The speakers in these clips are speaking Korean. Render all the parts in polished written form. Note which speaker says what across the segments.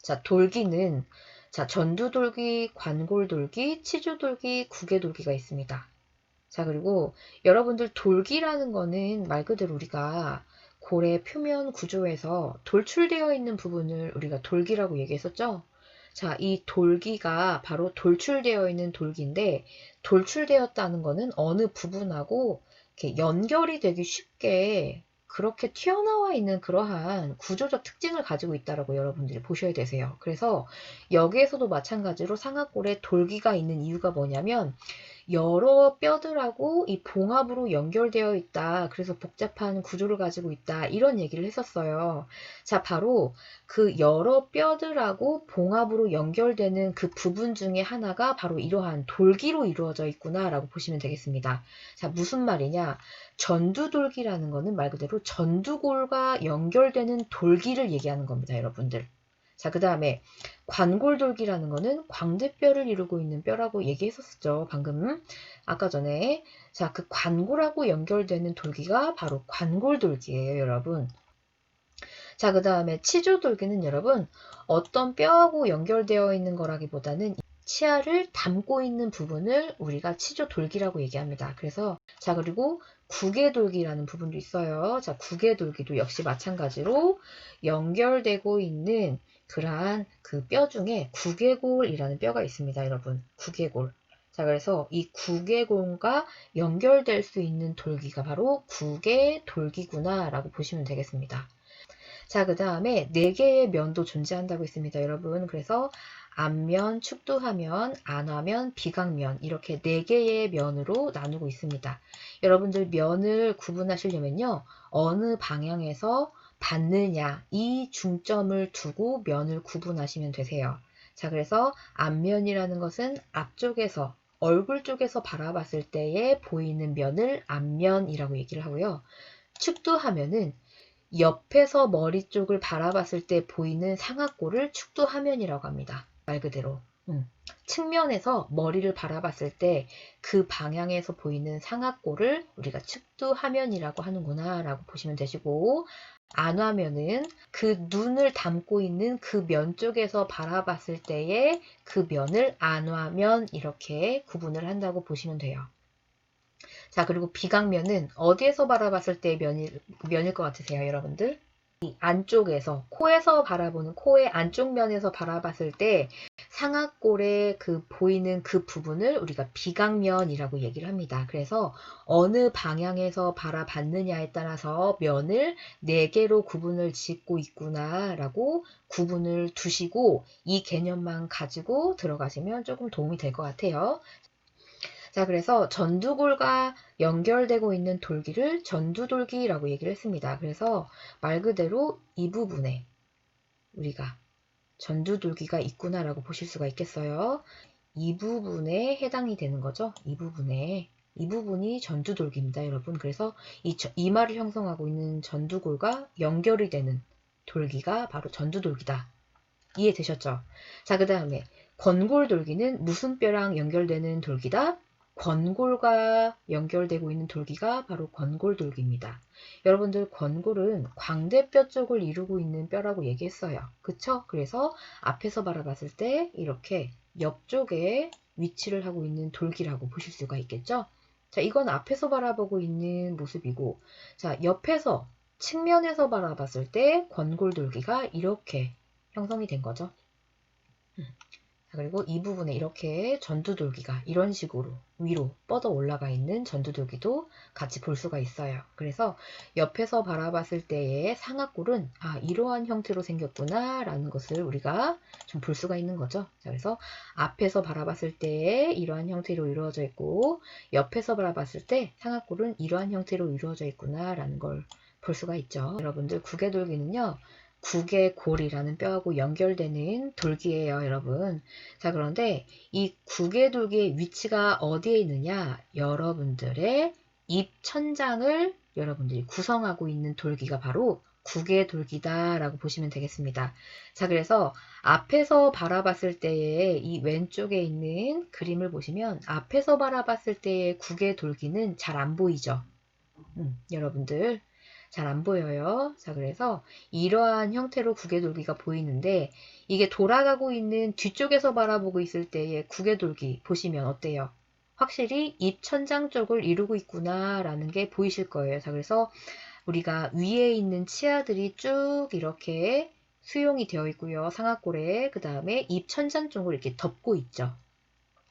Speaker 1: 자, 돌기는 자, 전두돌기, 관골돌기, 치주돌기, 구개돌기가 있습니다. 자, 그리고 여러분들 돌기라는 거는 말 그대로 우리가 고래 표면 구조에서 돌출되어 있는 부분을 우리가 돌기라고 얘기했었죠? 자, 이 돌기가 바로 돌출되어 있는 돌기인데 돌출되었다는 거는 어느 부분하고 이렇게 연결이 되기 쉽게 그렇게 튀어나와 있는 그러한 구조적 특징을 가지고 있다라고 여러분들이 보셔야 되세요. 그래서 여기에서도 마찬가지로 상악골에 돌기가 있는 이유가 뭐냐면 여러 뼈들하고 이 봉합으로 연결되어 있다. 그래서 복잡한 구조를 가지고 있다. 이런 얘기를 했었어요. 자, 바로 그 여러 뼈들하고 봉합으로 연결되는 그 부분 중에 하나가 바로 이러한 돌기로 이루어져 있구나라고 보시면 되겠습니다. 자, 무슨 말이냐? 전두돌기라는 거는 말 그대로 전두골과 연결되는 돌기를 얘기하는 겁니다, 여러분들. 자, 그 다음에 관골돌기라는 거는 광대뼈를 이루고 있는 뼈라고 얘기했었죠. 방금 아까 전에. 자, 그 관골하고 연결되는 돌기가 바로 관골돌기예요, 여러분. 자, 그 다음에 치조돌기는 여러분 어떤 뼈하고 연결되어 있는 거라기보다는 치아를 담고 있는 부분을 우리가 치조돌기라고 얘기합니다. 그래서 자, 그리고 구개돌기라는 부분도 있어요. 자, 구개돌기도 역시 마찬가지로 연결되고 있는 그러한 그 뼈 중에 구개골이라는 뼈가 있습니다, 여러분. 구개골. 자, 그래서 이 구개골과 연결될 수 있는 돌기가 바로 구개돌기구나라고 보시면 되겠습니다. 자, 그 다음에 4개의 면도 존재한다고 했습니다, 여러분. 그래서 앞면, 축두하면, 안화면, 비각면 이렇게 4개의 면으로 나누고 있습니다. 여러분들 면을 구분하시려면요. 어느 방향에서 받느냐 이 중점을 두고 면을 구분하시면 되세요. 자, 그래서 앞면이라는 것은 앞쪽에서 얼굴 쪽에서 바라봤을 때에 보이는 면을 앞면이라고 얘기를 하고요. 축두하면은 옆에서 머리 쪽을 바라봤을 때 보이는 상악골을 축두하면이라고 합니다. 말 그대로. 측면에서 머리를 바라봤을 때 그 방향에서 보이는 상악골을 우리가 축두하면이라고 하는구나 라고 보시면 되시고, 안화면은 그 눈을 담고 있는 그 면 쪽에서 바라봤을 때의 그 면을 안화면 이렇게 구분을 한다고 보시면 돼요. 자, 그리고 비각면은 어디에서 바라봤을 때 면일 것 같으세요, 여러분들? 이 안쪽에서, 코에서 바라보는 코의 안쪽 면에서 바라봤을 때 상악골에 그 보이는 그 부분을 우리가 비각면이라고 얘기를 합니다. 그래서 어느 방향에서 바라봤느냐에 따라서 면을 4개로 구분을 짓고 있구나라고 구분을 두시고 이 개념만 가지고 들어가시면 조금 도움이 될 것 같아요. 자, 그래서 전두골과 연결되고 있는 돌기를 전두돌기라고 얘기를 했습니다. 그래서 말 그대로 이 부분에 우리가 전두돌기가 있구나라고 보실 수가 있겠어요. 이 부분에 해당이 되는 거죠. 이 부분이 전두돌기입니다, 여러분. 그래서 이마를 형성하고 있는 전두골과 연결이 되는 돌기가 바로 전두돌기다. 이해되셨죠? 자, 그 다음에 권골돌기는 무슨 뼈랑 연결되는 돌기다? 권골과 연결되고 있는 돌기가 바로 권골돌기입니다. 여러분들 권골은 광대뼈 쪽을 이루고 있는 뼈라고 얘기했어요. 그쵸? 그래서 앞에서 바라봤을 때 이렇게 옆쪽에 위치를 하고 있는 돌기라고 보실 수가 있겠죠? 자, 이건 앞에서 바라보고 있는 모습이고, 자, 옆에서 측면에서 바라봤을 때 권골돌기가 이렇게 형성이 된 거죠. 그리고 이 부분에 이렇게 전두돌기가 이런 식으로 위로 뻗어 올라가 있는 전두돌기도 같이 볼 수가 있어요. 그래서 옆에서 바라봤을 때의 상악골은 이러한 형태로 생겼구나 라는 것을 우리가 좀 볼 수가 있는 거죠. 자, 그래서 앞에서 바라봤을 때 이러한 형태로 이루어져 있고 옆에서 바라봤을 때 상악골은 이러한 형태로 이루어져 있구나 라는 걸 볼 수가 있죠. 여러분들 구개돌기는요. 구개골이라는 뼈하고 연결되는 돌기예요, 여러분. 자, 그런데 이 구개돌기의 위치가 어디에 있느냐? 여러분들의 입 천장을 여러분들이 구성하고 있는 돌기가 바로 구개돌기다라고 보시면 되겠습니다. 자, 그래서 앞에서 바라봤을 때의 이 왼쪽에 있는 그림을 보시면 앞에서 바라봤을 때의 구개돌기는 잘 안 보이죠? 여러분들. 잘 안 보여요. 자, 그래서 이러한 형태로 구개돌기가 보이는데 이게 돌아가고 있는 뒤쪽에서 바라보고 있을 때의 구개돌기 보시면 어때요? 확실히 입천장 쪽을 이루고 있구나 라는 게 보이실 거예요. 자, 그래서 우리가 위에 있는 치아들이 쭉 이렇게 수용이 되어 있고요. 상악골에 그 다음에 입천장 쪽을 이렇게 덮고 있죠.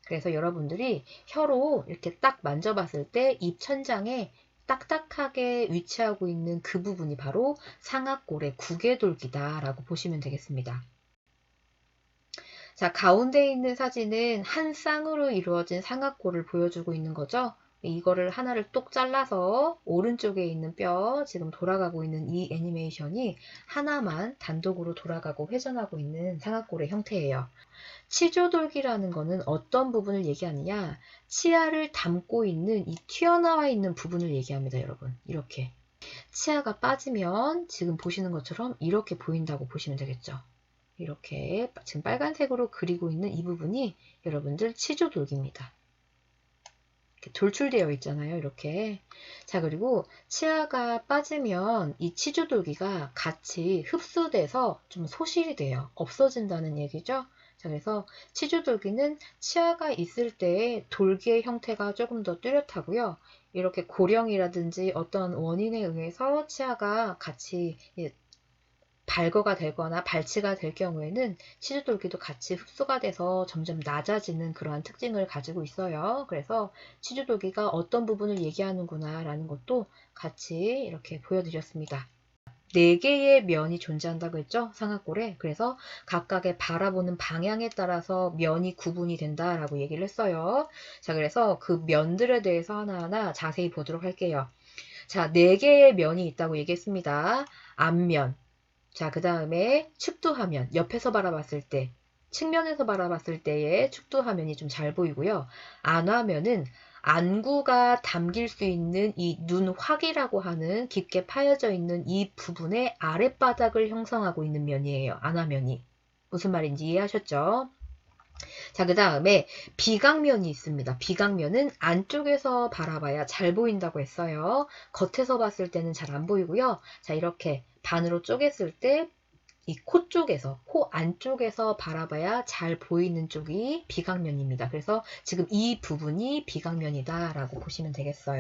Speaker 1: 그래서 여러분들이 혀로 이렇게 딱 만져봤을 때 입천장에 딱딱하게 위치하고 있는 그 부분이 바로 상악골의 구개돌기다라고 보시면 되겠습니다. 자, 가운데 있는 사진은 한 쌍으로 이루어진 상악골을 보여주고 있는 거죠. 이거를 하나를 똑 잘라서 오른쪽에 있는 뼈, 지금 돌아가고 있는 이 애니메이션이 하나만 단독으로 돌아가고 회전하고 있는 상악골의 형태예요. 치조돌기라는 거는 어떤 부분을 얘기하느냐? 치아를 담고 있는 이 튀어나와 있는 부분을 얘기합니다, 여러분. 이렇게. 치아가 빠지면 지금 보시는 것처럼 이렇게 보인다고 보시면 되겠죠. 이렇게 지금 빨간색으로 그리고 있는 이 부분이 여러분들 치조돌기입니다. 이렇게 돌출되어 있잖아요, 이렇게. 자, 그리고 치아가 빠지면 이 치조돌기가 같이 흡수돼서 좀 소실이 돼요. 없어진다는 얘기죠. 자, 그래서 치조돌기는 치아가 있을 때 돌기의 형태가 조금 더 뚜렷하고요. 이렇게 고령이라든지 어떤 원인에 의해서 치아가 같이 발거가 되거나 발치가 될 경우에는 치주돌기도 같이 흡수가 돼서 점점 낮아지는 그러한 특징을 가지고 있어요. 그래서 치주돌기가 어떤 부분을 얘기하는구나 라는 것도 같이 이렇게 보여드렸습니다. 4개의 면이 존재한다고 했죠? 상악골에. 그래서 각각의 바라보는 방향에 따라서 면이 구분이 된다라고 얘기를 했어요. 자, 그래서 그 면들에 대해서 하나하나 자세히 보도록 할게요. 자, 4개의 면이 있다고 얘기했습니다. 앞면. 자, 그 다음에 축두화면, 옆에서 바라봤을 때, 측면에서 바라봤을 때의 축두화면이 좀 잘 보이고요. 안화면은 안구가 담길 수 있는 이 눈확이라고 하는 깊게 파여져 있는 이 부분의 아랫바닥을 형성하고 있는 면이에요. 안화면이. 무슨 말인지 이해하셨죠? 자, 그 다음에 비각면이 있습니다. 비각면은 안쪽에서 바라봐야 잘 보인다고 했어요. 겉에서 봤을 때는 잘 안 보이고요. 자, 이렇게 반으로 쪼갰을 때 이 코 쪽에서, 코 안쪽에서 바라봐야 잘 보이는 쪽이 비각면입니다. 그래서 지금 이 부분이 비각면이다 라고 보시면 되겠어요.